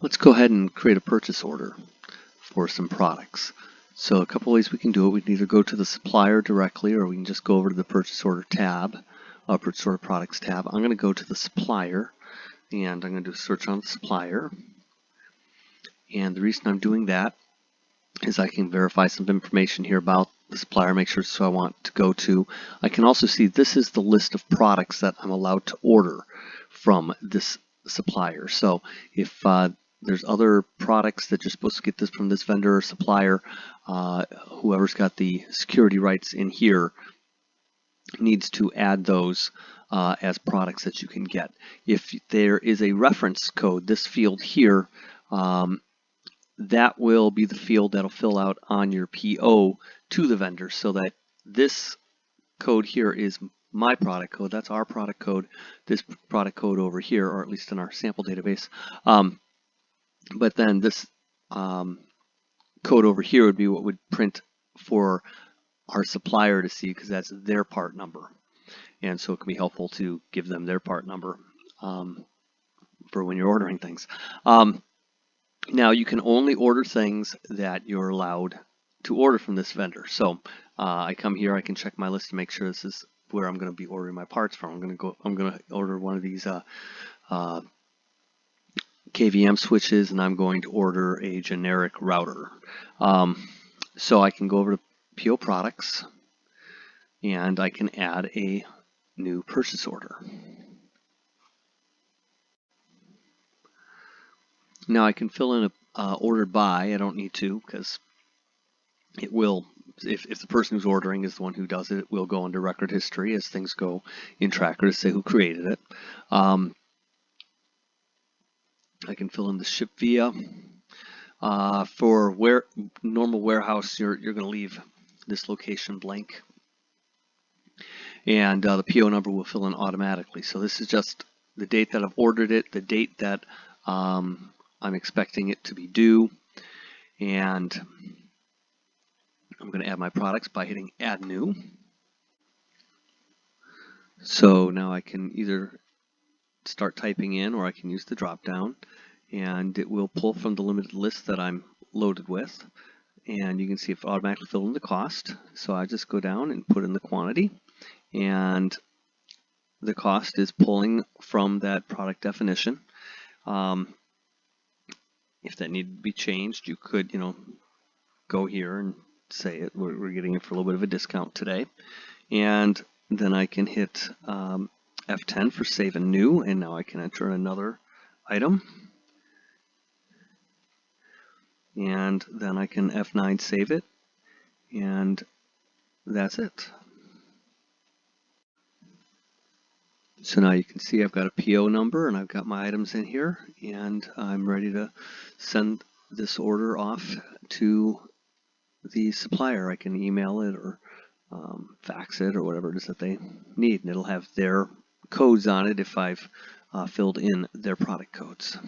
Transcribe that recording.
Let's go ahead and create a purchase order for some products. So a couple ways we can do it. We can either go to the supplier directly, or we can just go over to the purchase order tab, purchase order products tab. I'm going to go to the supplier, and I'm going to do a search on the supplier. And the reason I'm doing that is I can verify some information here about the supplier, make sure it's who I want to go to. I can also see this is the list of products that I'm allowed to order from this supplier. So if there's other products that you're supposed to get this from this vendor or supplier, whoever's got the security rights in here needs to add those as products that you can get. If there is a reference code, this field here, that will be the field that'll fill out on your PO to the vendor, so that this code here is my product code. That's our product code. This product code over here, or at least in our sample database. But then this code over here would be what would print for our supplier to see, because that's their part number. And so it can be helpful to give them their part number for when you're ordering things. Now you can only order things that you're allowed to order from this vendor. So I come here, I can check my list to make sure this is where I'm going to be ordering my parts from. I'm going to order one of these KVM switches, and I'm going to order a generic router. So I can go over to PO products, and I can add a new purchase order. Now I can fill in a ordered by. I don't need to, because it will, if the person who's ordering is the one who does it, it will go under record history as things go in Trakker to say who created it. I can fill in the ship via. For normal warehouse, you're going to leave this location blank, and the PO number will fill in automatically. So this is just the date that I've ordered it, the date that I'm expecting it to be due, and I'm going to add my products by hitting Add New. So now I can either start typing in, or I can use the drop down, and it will pull from the limited list that I'm loaded with. And you can see it automatically fill in the cost. So I just go down and put in the quantity, and the cost is pulling from that product definition. If that needed to be changed, you could, go here and say it. We're getting it for a little bit of a discount today. And then I can hit F10 for save and new, and now I can enter another item. And then I can F9 save it, and that's it. So now you can see I've got a PO number, and I've got my items in here, and I'm ready to send this order off to the supplier. I can email it or fax it or whatever it is that they need, and it'll have their codes on it if I've filled in their product codes.